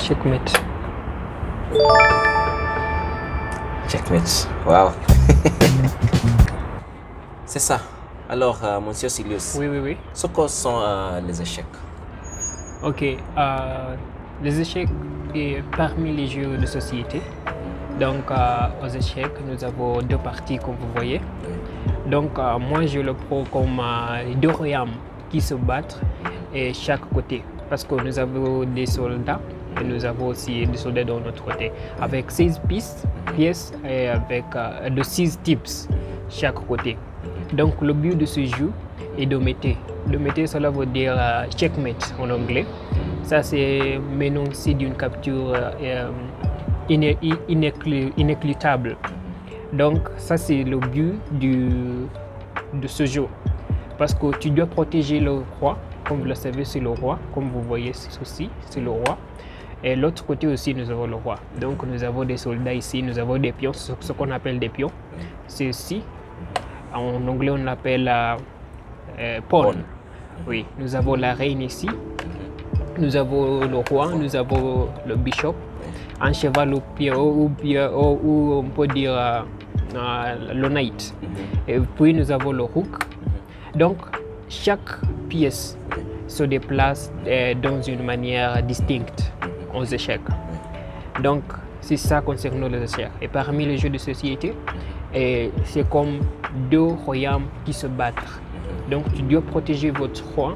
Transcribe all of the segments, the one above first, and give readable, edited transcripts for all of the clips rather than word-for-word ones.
Checkmate. Checkmate, wow. C'est ça. Alors, monsieur Silius, Oui. ce que sont les échecs? Ok. Les échecs est parmi les jeux de société. Donc, aux échecs, nous avons deux parties, comme vous voyez. Donc, moi, je le prends comme deux royaumes qui se battent et chaque côté. Parce que nous avons des soldats et nous avons aussi des soldats de notre côté. Avec 16 pièces et avec de 6 types chaque côté. Donc, le but de ce jeu est de mettre. De mettre, cela veut dire checkmate en anglais. Ça, c'est m'énoncer d'une capture inéluctable. Donc, ça, c'est le but de ce jeu. Parce que tu dois protéger le roi. Comme vous le savez, c'est le roi. Comme vous voyez ceci, c'est le roi. Et l'autre côté aussi, nous avons le roi. Donc, nous avons des soldats ici, nous avons des pions, ce qu'on appelle des pions. C'est ici. En anglais, on l'appelle pawn. Oui, nous avons la reine ici. Nous avons le roi, nous avons le bishop. Un cheval ou on peut dire le knight. Et puis, nous avons le rook. Donc, chaque pièce se déplace dans une manière distincte aux échecs. Donc, c'est ça concernant les échecs. Et parmi les jeux de société, c'est comme deux royaumes qui se battent. Donc, tu dois protéger votre roi.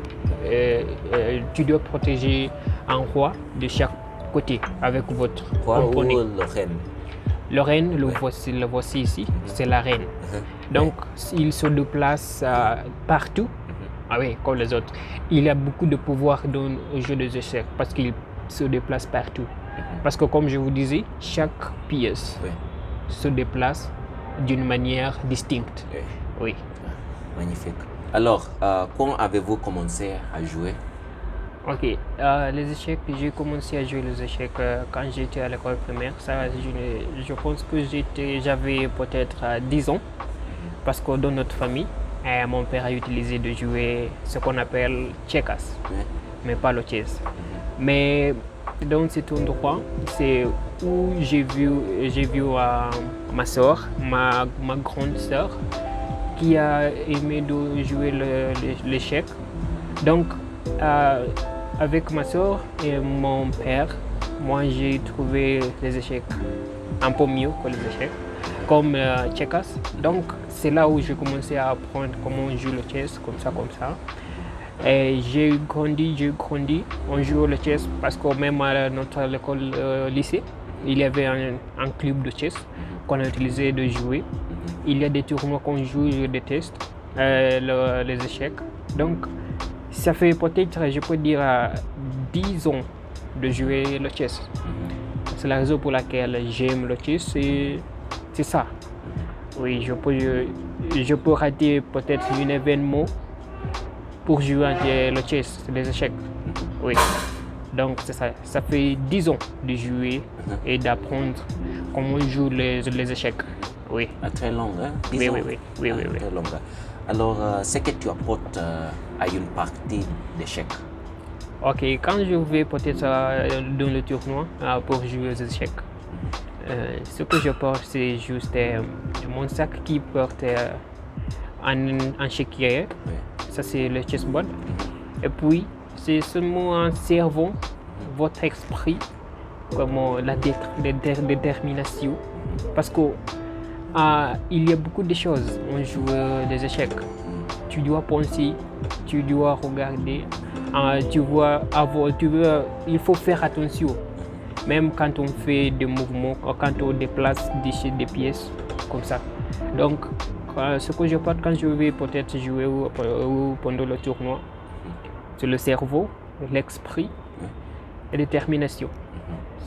Tu dois protéger un roi de chaque côté avec votre Roi component. ou le reine? Le reine, le voici ici, c'est la reine. Donc, il se déplace partout. Ah oui, comme les autres. Il a beaucoup de pouvoir dans le jeu des échecs parce qu'il se déplace partout. Parce que comme je vous disais, chaque pièce se déplace d'une manière distincte. Oui. Magnifique. Alors, quand avez-vous commencé à jouer? Ok, les échecs, j'ai commencé à jouer les échecs quand j'étais à l'école primaire. Ça, je pense que j'avais peut-être 10 ans. Parce que dans notre famille, mon père a utilisé de jouer ce qu'on appelle checkers, mais pas le chess. Mais dans cet endroit, c'est où j'ai vu ma soeur, ma grande soeur, qui a aimé de jouer l'échec. Donc, avec ma soeur et mon père, moi j'ai trouvé les échecs un peu mieux que les échecs, comme checkers. Donc, c'est là où j'ai commencé à apprendre comment on joue le chess, comme ça. Et j'ai grandi, on joue le chess parce que même à notre école lycée, il y avait un club de chess qu'on a utilisé de jouer. Il y a des tournois qu'on joue, je déteste les échecs. Donc, ça fait peut-être, je peux dire, 10 ans de jouer le chess. C'est la raison pour laquelle j'aime le chess, c'est ça. Oui, je peux rater peut-être un événement pour jouer le chess, les échecs. Oui. Donc c'est ça. Ça fait 10 ans de jouer et d'apprendre comment on joue les échecs. Oui. Très long, hein? Oui. Très long. Alors, ce que tu apportes à une partie d'échecs? Ok, quand je vais peut-être dans le tournoi pour jouer aux échecs, ce que je porte, c'est juste mon sac qui porte un chéquier. Ça, c'est le chessboard. Et puis, c'est seulement en servant votre esprit, comme la détermination. Parce que il y a beaucoup de choses en jouant des échecs. Tu dois penser, tu dois regarder, il faut faire attention. Même quand on fait des mouvements, quand on déplace des pièces comme ça. Donc, ce que je porte quand je vais peut-être jouer ou pendant le tournoi, c'est le cerveau, l'esprit et la détermination.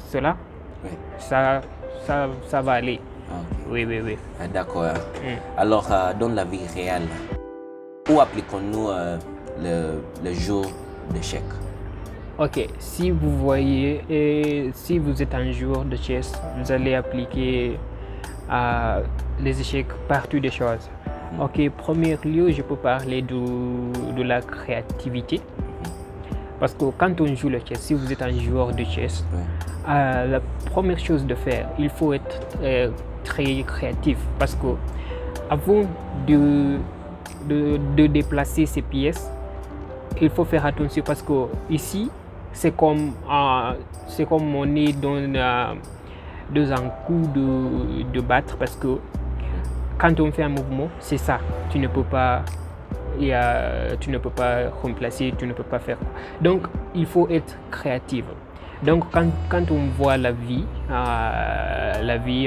Cela, ça va aller. Oui. D'accord. Alors, dans la vie réelle, où appliquons-nous le jeu d'échecs? Ok, si vous voyez, si vous êtes un joueur de chess, vous allez appliquer les échecs partout des choses. Ok, premier lieu, je peux parler de la créativité. Parce que quand on joue le chess, si vous êtes un joueur de chess, la première chose de faire, il faut être très créatif. Parce que avant de déplacer ces pièces, il faut faire attention parce que ici, c'est comme on est dans un coup de battre parce que quand on fait un mouvement, c'est ça. Tu ne peux pas remplacer, tu ne peux pas faire. Donc, il faut être créatif. Donc, quand on voit la vie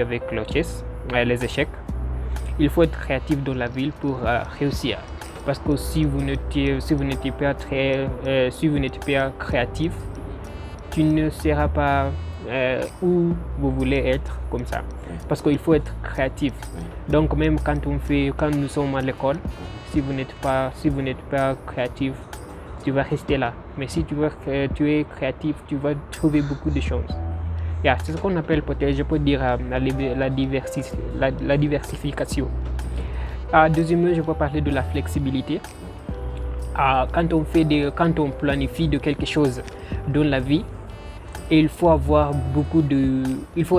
avec le chess, les échecs, il faut être créatif dans la vie pour réussir. Parce que si vous n'êtes pas créatif, tu ne seras pas où vous voulez être comme ça. Parce qu'il faut être créatif. Donc même quand nous sommes à l'école, si vous n'êtes pas créatif, tu vas rester là. Mais si tu es créatif, tu vas trouver beaucoup de choses. C'est ce qu'on appelle peut-être, je peux dire, la diversification. Deuxièmement, je peux parler de la flexibilité. Quand on planifie de quelque chose dans la vie, il faut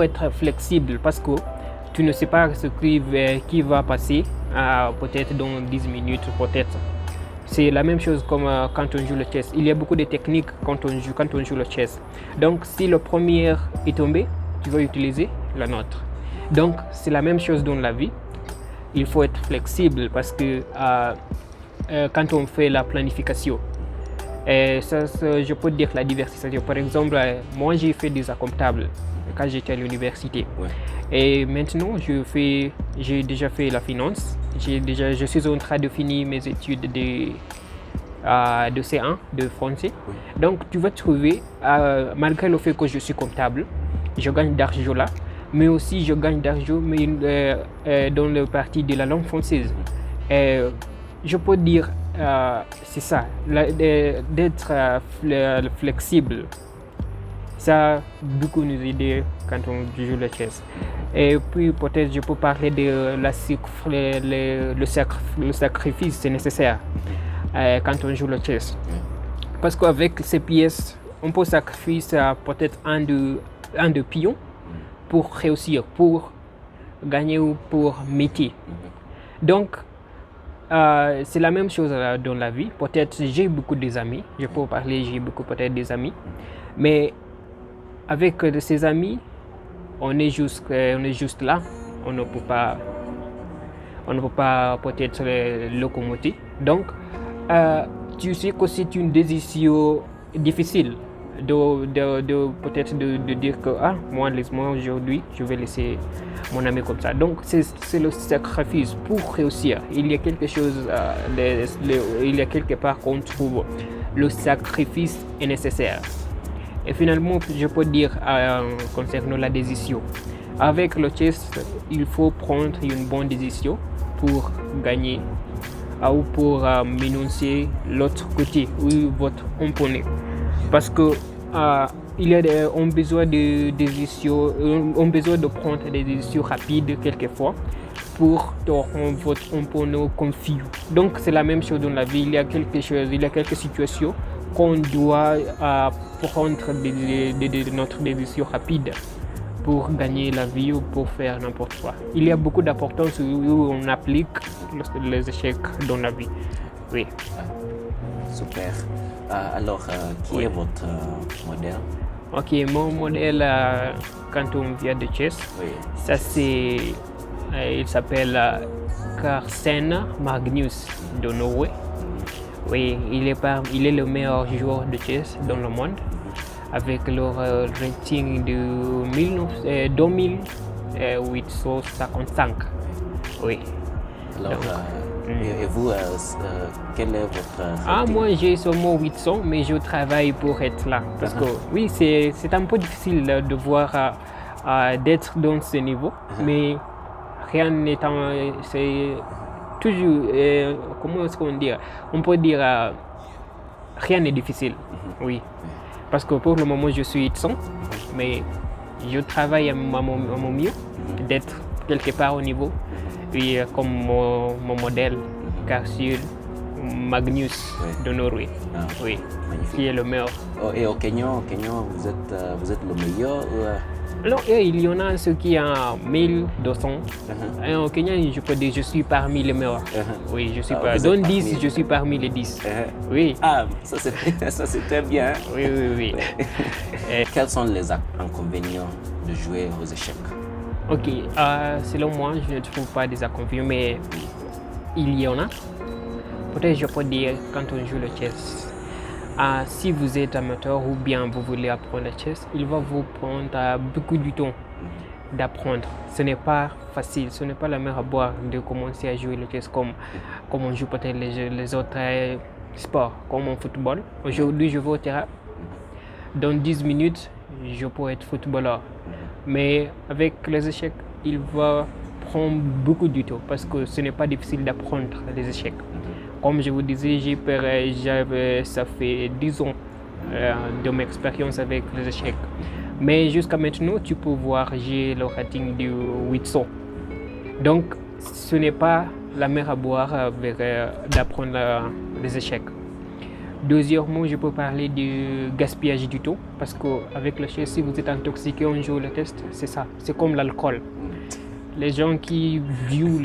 être flexible parce que tu ne sais pas ce qui va passer peut-être dans 10 minutes, peut-être. C'est la même chose comme quand on joue le chess. Il y a beaucoup de techniques quand on joue le chess. Donc, si le premier est tombé, tu vas utiliser la nôtre. Donc, c'est la même chose dans la vie. Il faut être flexible parce que quand on fait la planification, je peux dire la diversification. Par exemple, moi j'ai fait des accomptes comptables quand j'étais à l'université. Et maintenant, j'ai déjà fait la finance. Je suis en train de finir mes études de C1 de français. Donc, tu vas trouver, malgré le fait que je suis comptable, je gagne d'argent là, mais aussi je gagne d'argent dans le parti de la langue française. Je peux dire, c'est ça, d'être flexible. Ça beaucoup nous aider quand on joue le chess. Et puis peut-être je peux parler de le sacrifice, c'est nécessaire quand on joue le chess. Parce qu'avec ces pièces, on peut sacrifier peut-être un de pions pour réussir, pour gagner ou pour métier. Donc, c'est la même chose dans la vie. Peut-être j'ai beaucoup d'amis, je peux parler, j'ai beaucoup peut-être des amis, mais avec ces amis, on est juste là, on ne peut pas peut-être locomoter. Donc, tu sais que c'est une décision difficile peut-être de dire que moi aujourd'hui je vais laisser mon ami comme ça. Donc c'est le sacrifice pour réussir. Il y a quelque chose, il y a quelque part qu'on trouve le sacrifice est nécessaire. Et finalement, je peux dire concernant la décision, avec le chess, il faut prendre une bonne décision pour gagner ou pour m'énoncer l'autre côté ou votre opponent. Parce que on a besoin de prendre des décisions rapides quelquefois pour rendre votre opponent confus. Donc c'est la même chose dans la vie. Il y a quelques situations qu'on doit prendre notre décision rapide pour gagner la vie ou pour faire n'importe quoi. Il y a beaucoup d'importance où on applique les échecs dans la vie. Oui. Super. Alors, qui est votre modèle? Ok, mon modèle quand on vient de chess, ça c'est, il s'appelle Carsten Magnus de Norvège. Oui, il est le meilleur joueur de chess dans le monde avec le rating de 2855. Oui. Alors, et vous, quel est votre rating? Moi j'ai seulement 800, mais je travaille pour être là. Parce que oui, c'est un peu difficile de voir d'être dans ce niveau, mais rien n'étant, c'est toujours, comment est-ce qu'on dit? On peut dire rien n'est difficile, oui. Parce que pour le moment je suis 800, mais je travaille à mon mieux d'être quelque part au niveau, puis comme mon modèle, Carsten Magnus de Norway. Oui, magnifique. Qui est le meilleur. Oh, et au Kenya, vous êtes le meilleur Alors, il y en a ceux qui ont 1200. Et au Kenya, je peux dire que je suis parmi les meilleurs. Oui, je suis parmi. Dans 10, je suis parmi les 10. Oui. Ah, ça c'est très bien. Oui. Quels sont les inconvénients de jouer aux échecs? Ok, selon moi, je ne trouve pas des inconvénients, mais il y en a. Peut-être je peux dire quand on joue le chess. Si vous êtes amateur ou bien vous voulez apprendre le chess, il va vous prendre beaucoup de temps d'apprendre. Ce n'est pas facile, ce n'est pas la mer à boire de commencer à jouer le chess comme on joue peut-être les autres sports, comme en football. Aujourd'hui, je vais au terrain. Dans 10 minutes, je peux être footballeur. Mais avec les échecs, il va prendre beaucoup de temps parce que ce n'est pas difficile d'apprendre les échecs. Comme je vous disais, ça fait 10 ans de mon expérience avec les échecs. Mais jusqu'à maintenant, tu peux voir, j'ai le rating de 800. Donc, ce n'est pas la mer à boire d'apprendre les échecs. Deuxièmement, je peux parler du gaspillage du temps parce qu'avec le chess, si vous êtes intoxiqué en jouant le test, c'est ça. C'est comme l'alcool. Les gens qui jouent,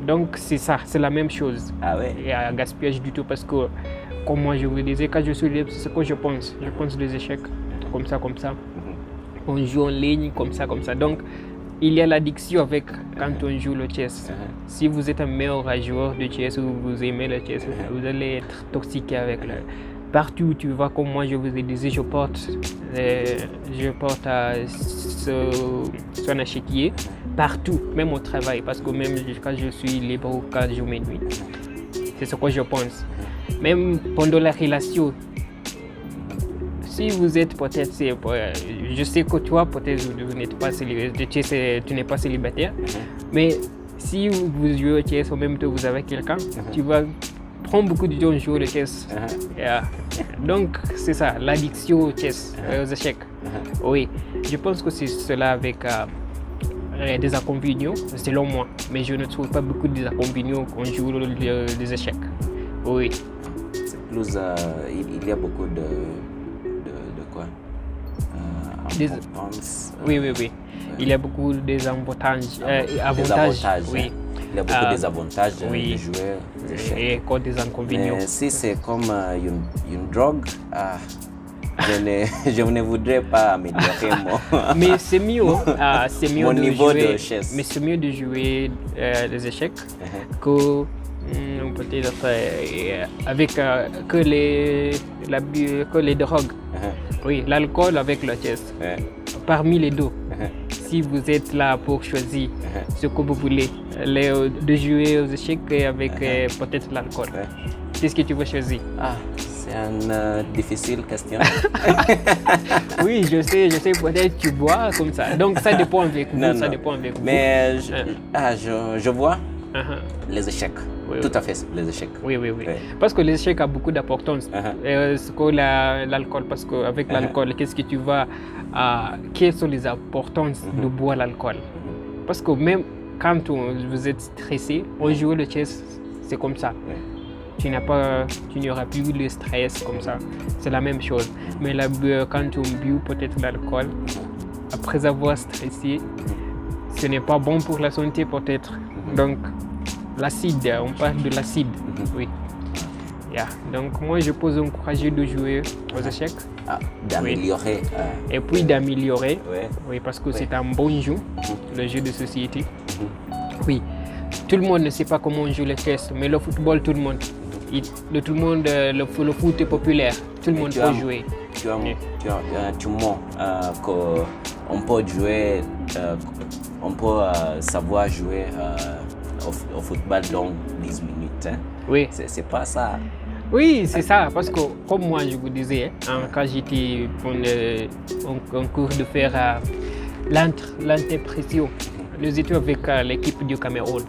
Donc c'est ça, c'est la même chose. Ah ouais? Il y a un gaspillage du tout parce que, comme moi je vous disais, quand je suis libre, c'est ce que je pense. Je pense des échecs, comme ça. On joue en ligne, comme ça. Donc, il y a l'addiction avec quand on joue le chess. Si vous êtes un meilleur joueur de chess ou vous aimez le chess, vous allez être toxiqué avec le... Partout où tu vas, comme moi je vous ai dit, je porte son échiquier partout, même au travail, parce que même quand je suis libre ou quand je m'ennuie, c'est ce que je pense. Même pendant la relation, si vous êtes peut-être, je sais que toi peut-être vous n'êtes pas célibataire, tu n'es pas célibataire, mais si vous jouez au chess, en même temps vous avez quelqu'un, tu vas prendre beaucoup de temps à jouer au chess. Donc c'est ça, l'addiction au chess, aux échecs. Oui, je pense que c'est cela avec des inconvénients, selon moi, mais je ne trouve pas beaucoup d'inconvénients quand on joue les échecs. Oui. C'est plus, il y a beaucoup de quoi? Oui. Il y a beaucoup d'avantages. Oui. Il y a beaucoup des avantages de jouer aux échecs. Et encore des inconvénients. Mais si c'est comme une drogue, je ne voudrais pas améliorer Mais c'est mieux, mon niveau jouer, de chess. Mais c'est mieux de jouer les échecs que peut-être avec que les drogues. Oui, l'alcool avec le chess. Parmi les deux, si vous êtes là pour choisir ce que vous voulez, de jouer aux échecs avec peut-être l'alcool, qu'est-ce que tu vas choisir? C'est une difficile question. Oui, je sais, peut-être tu bois comme ça. Donc ça dépend avec vous. Mais je vois les échecs. Tout à fait, les échecs. Oui. Parce que les échecs ont beaucoup d'importance. C'est comme l'alcool, parce qu'avec l'alcool, qu'est-ce que tu vas... quelles sont les importances de boire l'alcool? Parce que même quand vous êtes stressé, on joue le chess, c'est comme ça. Tu n'auras plus le stress comme ça. C'est la même chose. Mais quand on boit peut-être l'alcool, après avoir stressé, ce n'est pas bon pour la santé peut-être. Donc, l'acide, on parle de l'acide. Oui. Donc, moi, je peux encourager de jouer aux échecs. D'améliorer. Et puis d'améliorer. Oui, parce que c'est un bon jeu, le jeu de société. Oui. Tout le monde ne sait pas comment on joue le chess, mais le football, tout le monde. Le foot est populaire, tout le monde peut jouer. Tu mens qu'on peut jouer, on peut savoir jouer au football dans 10 minutes. Oui. C'est pas ça. Oui, c'est ça, parce que comme moi je vous disais, quand j'étais en cours de faire l'interprétation, nous étions avec l'équipe du Cameroun.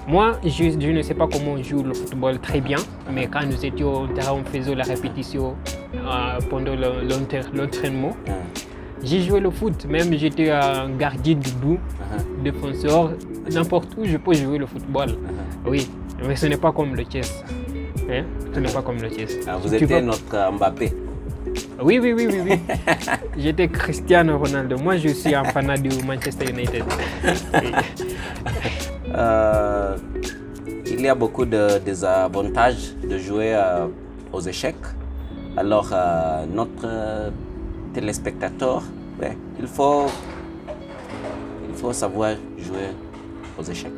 Moi, je ne sais pas comment on joue le football très bien, mais quand nous étions au terrain, on faisait la répétition pendant l'entraînement. J'ai joué le foot, même j'étais un gardien de but, défenseur, n'importe où je peux jouer le football. Oui, Mais ce n'est pas comme le chess. Hein? Ce n'est pas comme le chess. Ah, vous Tu étiez vas- notre Mbappé. Oui. J'étais Cristiano Ronaldo. Moi, je suis un fanat du Manchester United. Oui. Euh, il y a beaucoup de désavantages de jouer aux échecs. Alors, notre téléspectateur, ouais, il faut savoir jouer aux échecs.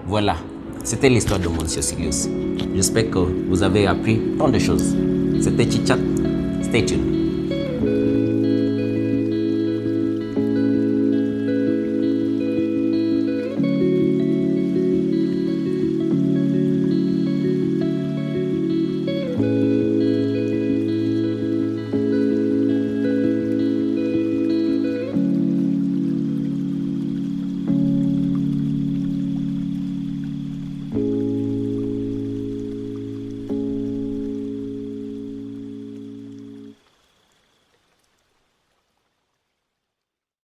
Voilà, c'était l'histoire de Monsieur Silius. J'espère que vous avez appris tant de choses. C'était Chitchat. Stay tuned.